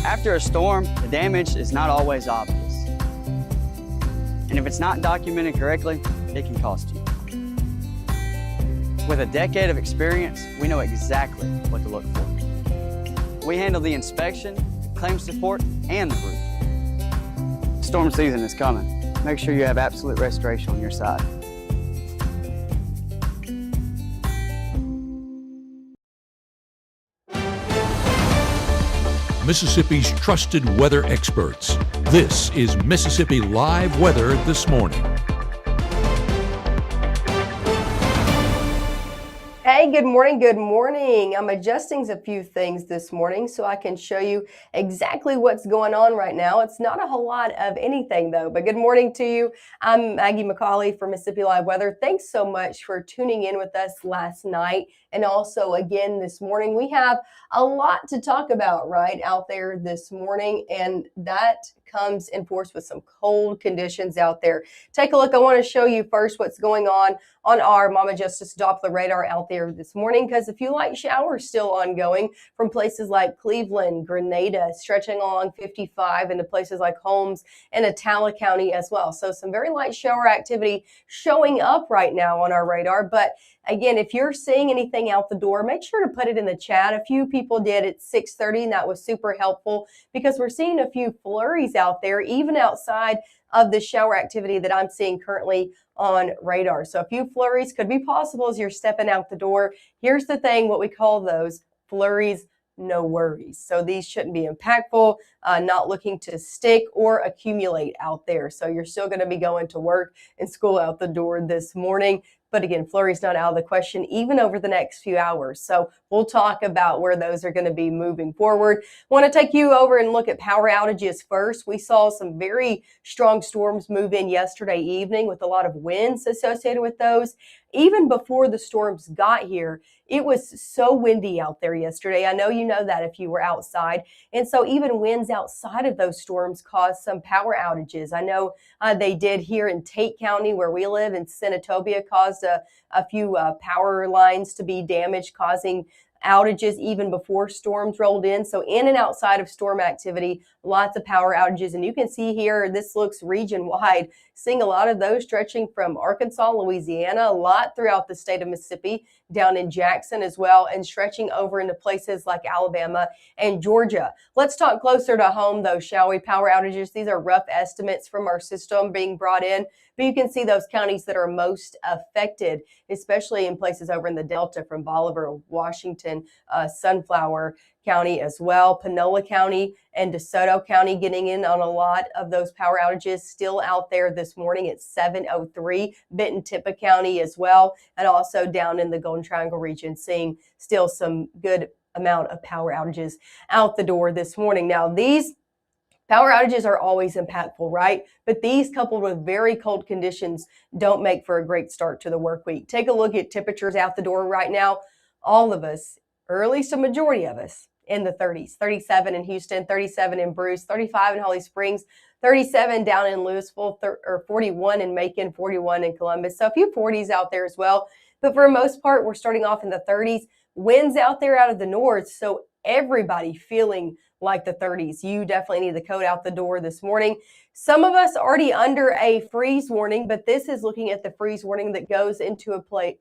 After a storm, the damage is not always obvious. And if it's not documented correctly, it can cost you. With a decade of experience, we know exactly what to look for. We handle the inspection, claim support, and the roof. Storm season is coming. Make sure you have absolute restoration on your side. Mississippi's trusted weather experts. This is Mississippi Live Weather This Morning. Hey, good morning, good morning. I'm adjusting a few things this morning so I can show you exactly what's going on right now. It's not a whole lot of anything though, but good morning to you. I'm Maggie McCauley for Mississippi Live Weather. Thanks so much for tuning in with us last night and also again this morning. We have a lot to talk about right out there this morning, and that comes in force with some cold conditions out there. Take a look. I want to show you first what's going on our Mama Justice Doppler radar out there this morning, because a few light showers still ongoing from places like Cleveland, Grenada, stretching along 55 into places like Holmes and Attala County as well. So some very light shower activity showing up right now on our radar. But again, if you're seeing anything out the door, make sure to put it in the chat. A few people did at 6:30, and that was super helpful because we're seeing a few flurries out there, even outside of the shower activity that I'm seeing currently on radar. So a few flurries could be possible as you're stepping out the door. Here's the thing, what we call those flurries, no worries. So these shouldn't be impactful, not looking to stick or accumulate out there. So you're still going to be going to work and school out the door this morning. But again, flurries not out of the question, even over the next few hours. So we'll talk about where those are going to be moving forward. I want to take you over and look at power outages first. We saw some very strong storms move in yesterday evening with a lot of winds associated with those. Even before the storms got here, it was so windy out there yesterday. I know you know that if you were outside. And so even winds outside of those storms caused some power outages. I know they did here in Tate County where we live, in Senatobia, caused a few power lines to be damaged, causing outages even before storms rolled in. So in and outside of storm activity, lots of power outages. And you can see here, this looks region wide, seeing a lot of those stretching from Arkansas, Louisiana, a lot throughout the state of Mississippi, down in Jackson as well, and stretching over into places like Alabama and Georgia. Let's talk closer to home though, shall we? Power outages, these are rough estimates from our system being brought in, but you can see those counties that are most affected, especially in places over in the Delta from Bolivar, Washington, Sunflower County as well, Panola County and DeSoto County getting in on a lot of those power outages still out there this morning at 7:03, Benton-Tippah County as well, and also down in the Golden Triangle region, seeing still some good amount of power outages out the door this morning. Now, these power outages are always impactful, right? But these, coupled with very cold conditions, don't make for a great start to the work week. Take a look at temperatures out the door right now. All of us, or at least a majority of us, in the 30s. 37 in Houston, 37 in Bruce, 35 in Holly Springs, 37 down in Louisville, 41 in Macon, 41 in Columbus. So a few 40s out there as well. But for the most part, we're starting off in the 30s. Winds out there out of the north, so everybody feeling like the 30s. You definitely need the coat out the door this morning. Some of us already under a freeze warning, but this is looking at the freeze warning that goes into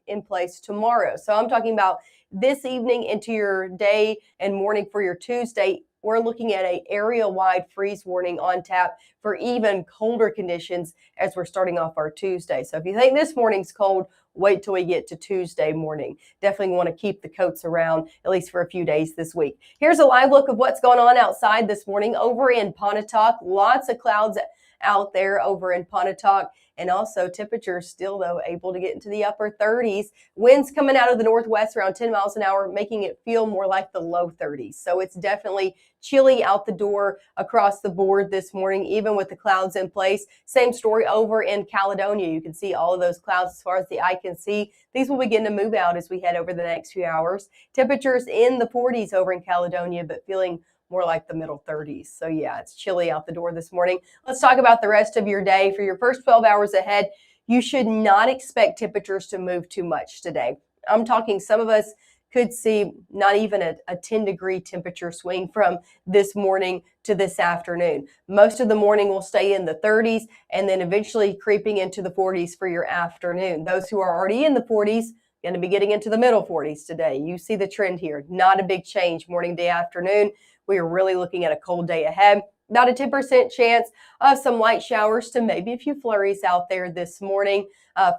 in place tomorrow. So I'm talking about this evening into your day and morning for your Tuesday. We're looking at an area-wide freeze warning on tap for even colder conditions as we're starting off our Tuesday. So if you think this morning's cold, wait till we get to Tuesday morning. Definitely want to keep the coats around, at least for a few days this week. Here's a live look of what's going on outside this morning over in Pontotoc. Lots of clouds out there over in Pontotoc. And also temperatures still, though, able to get into the upper 30s. Winds coming out of the northwest around 10 miles an hour, making it feel more like the low 30s. So it's definitely chilly out the door across the board this morning, even with the clouds in place. Same story over in Caledonia. You can see all of those clouds as far as the eye can see. These will begin to move out as we head over the next few hours. Temperatures in the 40s over in Caledonia, but feeling more like the middle 30s. So yeah, it's chilly out the door this morning. Let's talk about the rest of your day. For your first 12 hours ahead, you should not expect temperatures to move too much today. I'm talking some of us could see not even a 10-degree temperature swing from this morning to this afternoon. Most of the morning will stay in the 30s and then eventually creeping into the 40s for your afternoon. Those who are already in the 40s going to be getting into the middle 40s today. You see the trend here. Not a big change morning, day, afternoon. We are really looking at a cold day ahead. About a 10% chance of some light showers to maybe a few flurries out there this morning.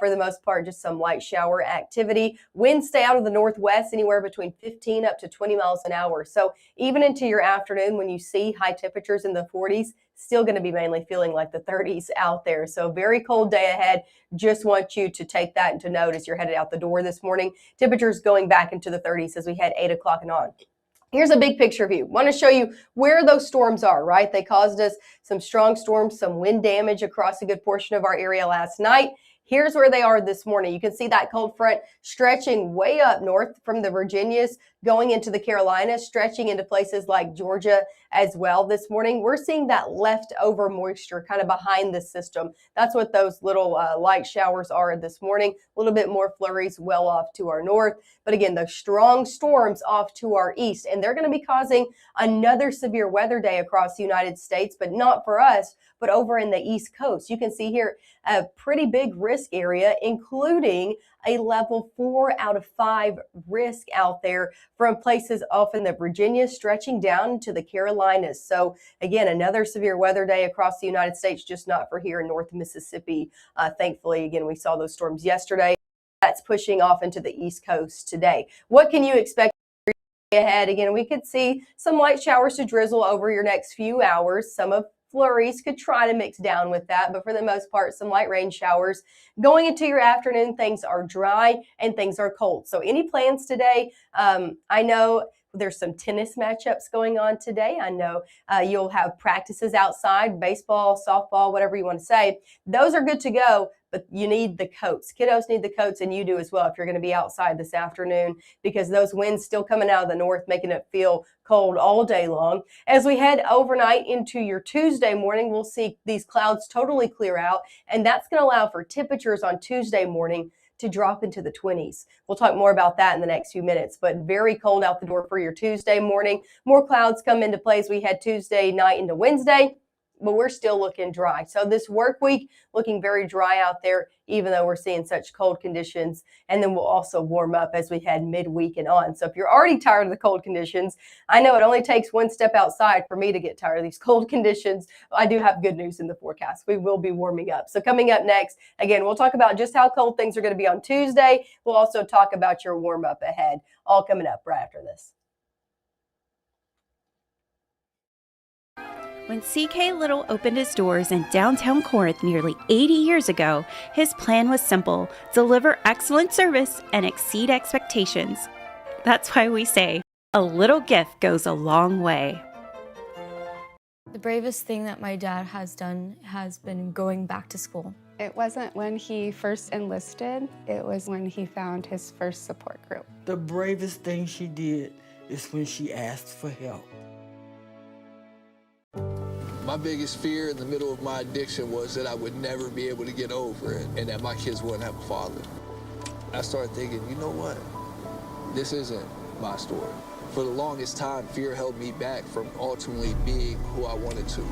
For the most part, just some light shower activity. Winds stay out of the northwest anywhere between 15 up to 20 miles an hour. So even into your afternoon, when you see high temperatures in the 40s, still going to be mainly feeling like the 30s out there. So very cold day ahead. Just want you to take that into note as you're headed out the door this morning. Temperatures going back into the 30s as we head 8 o'clock and on. Here's a big picture view. Want to show you where those storms are, right? They caused us some strong storms, some wind damage across a good portion of our area last night. Here's where they are this morning. You can see that cold front stretching way up north from the Virginias, going into the Carolinas, stretching into places like Georgia as well this morning. We're seeing that leftover moisture kind of behind the system. That's what those little light showers are this morning. A little bit more flurries well off to our north. But again, those strong storms off to our east, and they're going to be causing another severe weather day across the United States, but not for us, but over in the East Coast. You can see here a pretty big risk area, including a level 4 out of 5 risk out there from places off in the Virginia stretching down to the Carolinas. So again, another severe weather day across the United States, just not for here in North Mississippi. Thankfully, again, we saw those storms yesterday. That's pushing off into the East Coast today. What can you expect ahead? Again, we could see some light showers to drizzle over your next few hours. Some of flurries could try to mix down with that, but for the most part, some light rain showers. Going into your afternoon, things are dry and things are cold. So any plans today? I know there's some tennis matchups going on today. I know you'll have practices outside, baseball, softball, whatever you want to say. Those are good to go, but you need the coats. Kiddos need the coats, and you do as well if you're going to be outside this afternoon, because those winds still coming out of the north, making it feel cold all day long. As we head overnight into your Tuesday morning, we'll see these clouds totally clear out, and that's going to allow for temperatures on Tuesday morning to drop into the 20s. We'll talk more about that in the next few minutes, but very cold out the door for your Tuesday morning. More clouds come into play as we head Tuesday night into Wednesday, but we're still looking dry. So this work week looking very dry out there, even though we're seeing such cold conditions. And then we'll also warm up as we head midweek and on. So if you're already tired of the cold conditions, I know it only takes one step outside for me to get tired of these cold conditions. I do have good news in the forecast. We will be warming up. So coming up next, again, we'll talk about just how cold things are going to be on Tuesday. We'll also talk about your warm up ahead, all coming up right after this. When C.K. Little opened his doors in downtown Corinth nearly 80 years ago, his plan was simple: deliver excellent service and exceed expectations. That's why we say, a little gift goes a long way. The bravest thing that my dad has done has been going back to school. It wasn't when he first enlisted, it was when he found his first support group. The bravest thing she did is when she asked for help. My biggest fear in the middle of my addiction was that I would never be able to get over it and that my kids wouldn't have a father. I started thinking, you know what? This isn't my story. For the longest time, fear held me back from ultimately being who I wanted to.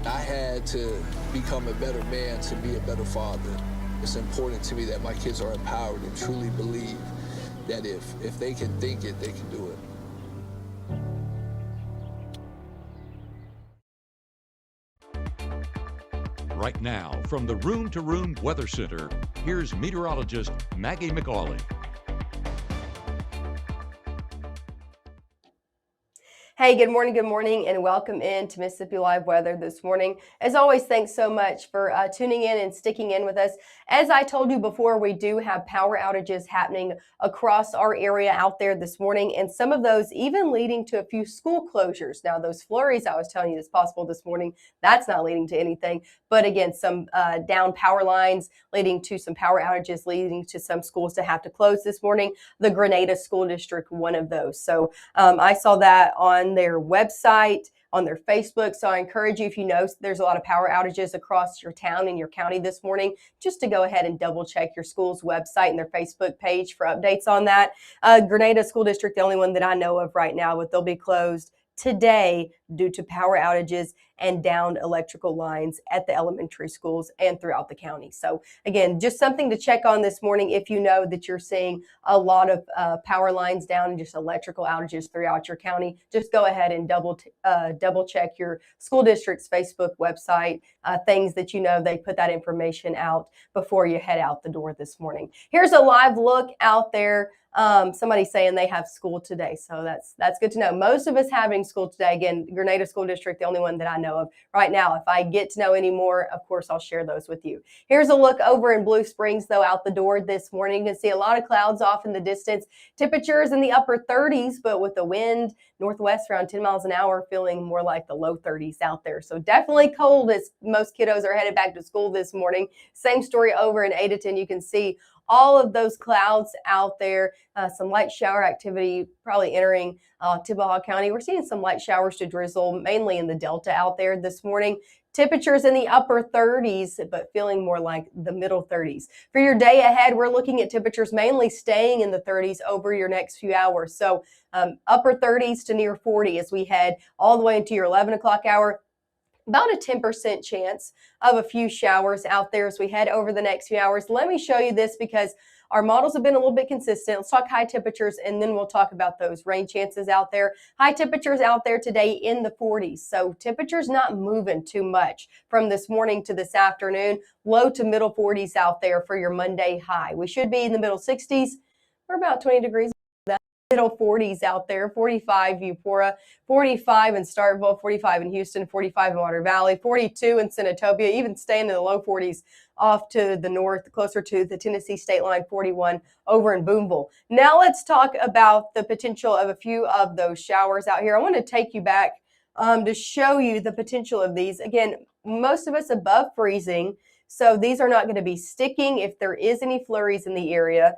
I had to become a better man to be a better father. It's important to me that my kids are empowered and truly believe that if they can think it, they can do it. Right now, from the Room to Room Weather Center, here's meteorologist Maggye McAuley. Hey, good morning, and welcome in to Mississippi Live Weather this morning. As always, thanks so much for tuning in and sticking in with us. As I told you before, we do have power outages happening across our area out there this morning, and some of those even leading to a few school closures. Now, those flurries I was telling you is possible this morning, that's not leading to anything. But again, some down power lines leading to some power outages, leading to some schools to have to close this morning. The Grenada School District, one of those. So I saw that on their website on their Facebook. So I encourage you, if you know there's a lot of power outages across your town and your county this morning, just to go ahead and double check your school's website and their Facebook page for updates on that. Grenada School District, the only one that I know of right now, but they'll be closed today due to power outages and downed electrical lines at the elementary schools and throughout the county. So again, just something to check on this morning if you know that you're seeing a lot of power lines down and just electrical outages throughout your county. Just go ahead and double check your school district's Facebook website, things that you know they put that information out before you head out the door this morning. Here's a live look out there. Somebody saying they have school today, so that's good to know. Most of us having school today. Again, Grenada School District, the only one that I know of right now. If I get to know any more, of course, I'll share those with you. Here's a look over in Blue Springs, though, out the door this morning. You can see a lot of clouds off in the distance. Temperatures in the upper 30s, but with the wind northwest around 10 miles an hour, feeling more like the low 30s out there. So definitely cold as most kiddos are headed back to school this morning. Same story over in Adaton. You can see all of those clouds out there, some light shower activity probably entering Tibaha County. We're seeing some light showers to drizzle, mainly in the Delta out there this morning. Temperatures in the upper 30s, but feeling more like the middle 30s. For your day ahead, we're looking at temperatures mainly staying in the 30s over your next few hours. So upper 30s to near 40 as we head all the way into your 11 o'clock hour. About a 10% chance of a few showers out there as we head over the next few hours. Let me show you this because our models have been a little bit consistent. Let's talk high temperatures and then we'll talk about those rain chances out there. High temperatures out there today in the 40s. So temperatures not moving too much from this morning to this afternoon. Low to middle 40s out there for your Monday high. We should be in the middle 60s. We're about 20 degrees. Middle 40s out there, 45 Eupora, 45 in Starkville, 45 in Houston, 45 in Water Valley, 42 in Senatobia, even staying in the low 40s off to the north, closer to the Tennessee state line, 41 over in Boonville. Now let's talk about the potential of a few of those showers out here. I want to take you back to show you the potential of these. Again, most of us above freezing, so these are not going to be sticking if there is any flurries in the area.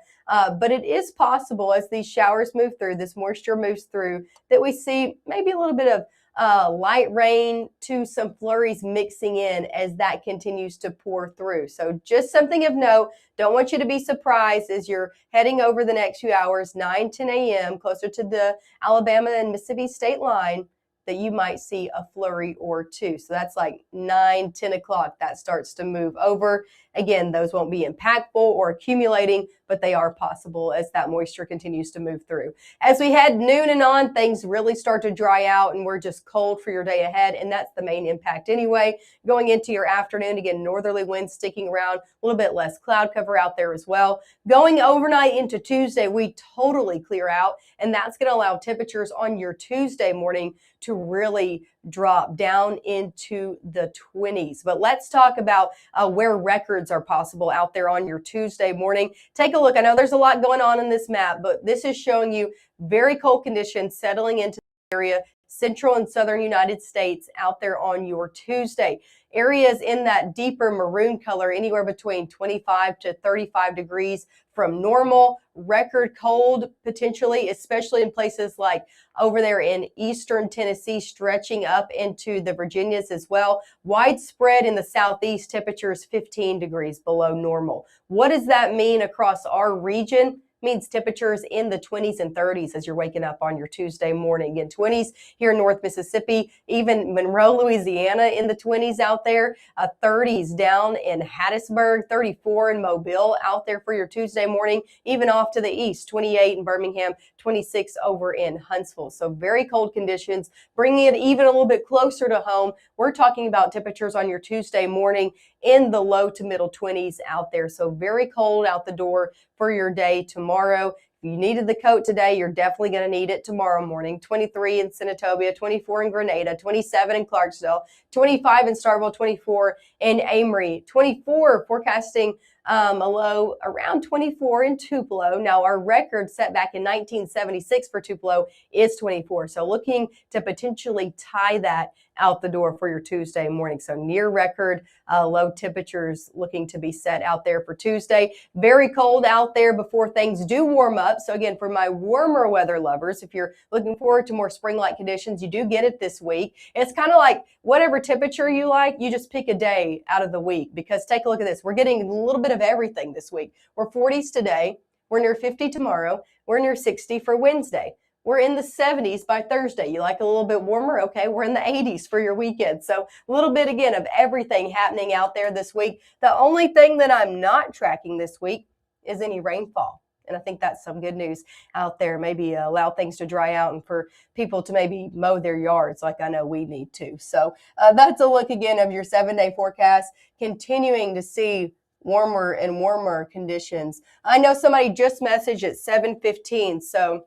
But it is possible as these showers move through, this moisture moves through, that we see maybe a little bit of light rain to some flurries mixing in as that continues to pour through. So just something of note. Don't want you to be surprised as you're heading over the next few hours, 9, 10 a.m., closer to the Alabama and Mississippi state line, that you might see a flurry or two. So that's like 9, 10 o'clock. That starts to move over. Again, those won't be impactful or accumulating, but they are possible as that moisture continues to move through. As we head noon and on, things really start to dry out and we're just cold for your day ahead. And that's the main impact anyway. Going into your afternoon, again, northerly winds sticking around, a little bit less cloud cover out there as well. Going overnight into Tuesday, we totally clear out, and that's going to allow temperatures on your Tuesday morning to really drop down into the 20s. But let's talk about where records are possible out there on your Tuesday morning. Take a look. I know there's a lot going on in this map, but this is showing you very cold conditions settling into the area, central and southern United States out there on your Tuesday. Areas in that deeper maroon color, anywhere between 25 to 35 degrees from normal, record cold potentially, especially in places like over there in eastern Tennessee, stretching up into the Virginias as well. Widespread in the southeast, temperatures 15 degrees below normal. What does that mean across our region? Means temperatures in the 20s and 30s as you're waking up on your Tuesday morning. In 20s here in North Mississippi, even Monroe, Louisiana in the 20s out there, 30s down in Hattiesburg, 34 in Mobile out there for your Tuesday morning, even off to the east, 28 in Birmingham, 26 over in Huntsville. So very cold conditions, bringing it even a little bit closer to home. We're talking about temperatures on your Tuesday morning in the low to middle 20s out there. So very cold out the door for your day tomorrow. If you needed the coat today, you're definitely going to need it tomorrow morning. 23 in Senatobia, 24 in Grenada, 27 in Clarksville, 25 in Starkville, 24 in Amory, 24 forecasting a low around 24 in Tupelo. Now, our record set back in 1976 for Tupelo is 24. So looking to potentially tie that out the door for your Tuesday morning. So near record low temperatures looking to be set out there for Tuesday. Very cold out there before things do warm up. So again, for my warmer weather lovers, if you're looking forward to more spring-like conditions, you do get it this week. It's kind of like whatever temperature you like, you just pick a day out of the week, because take a look at this. We're getting a little bit of everything this week. We're 40s today. We're near 50 tomorrow. We're near 60 for Wednesday. We're in the 70s by Thursday. You like a little bit warmer? Okay, we're in the 80s for your weekend. So a little bit, again, of everything happening out there this week. The only thing that I'm not tracking this week is any rainfall. And I think that's some good news out there. Maybe allow things to dry out and for people to maybe mow their yards like I know we need to. So that's a look again of your 7-day forecast, continuing to see warmer and warmer conditions. I know somebody just messaged at 7:15, so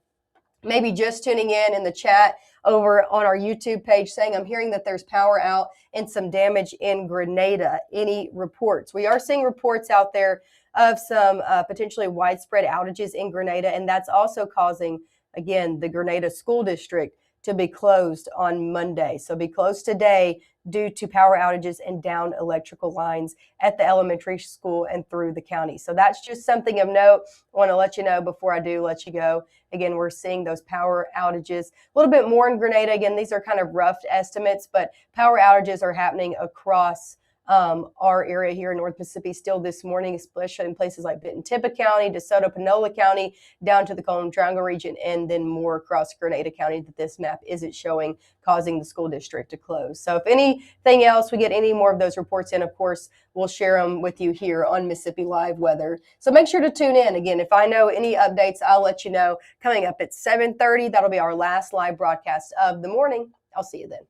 maybe just tuning in the chat over on our YouTube page saying, I'm hearing that there's power out and some damage in Grenada. Any reports? We are seeing reports out there of some potentially widespread outages in Grenada, and that's also causing, again, the Grenada School District to be closed on Monday. So be closed today due to power outages and down electrical lines at the elementary school and through the county. So that's just something of note. I want to let you know before I do let you go. Again, we're seeing those power outages a little bit more in Grenada. Again, these are kind of rough estimates, but power outages are happening across our area here in North Mississippi still this morning, especially in places like Benton-Tippah County, DeSoto, Panola County, down to the Colon Triangle region, and then more across Grenada County that this map isn't showing, causing the school district to close. So if anything else, we get any more of those reports in, of course, we'll share them with you here on Mississippi Live Weather. So make sure to tune in. Again, if I know any updates, I'll let you know. Coming up at 7:30, that'll be our last live broadcast of the morning. I'll see you then.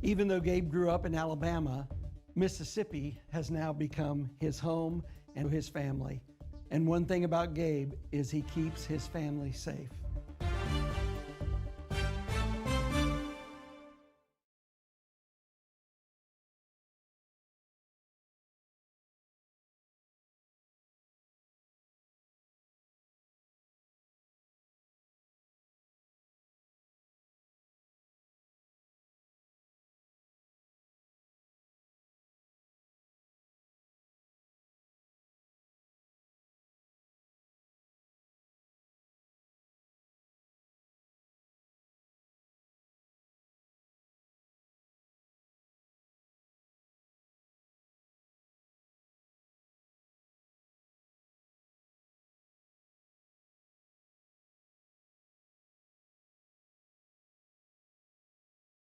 Even though Gabe grew up in Alabama, Mississippi has now become his home and his family. And one thing about Gabe is he keeps his family safe.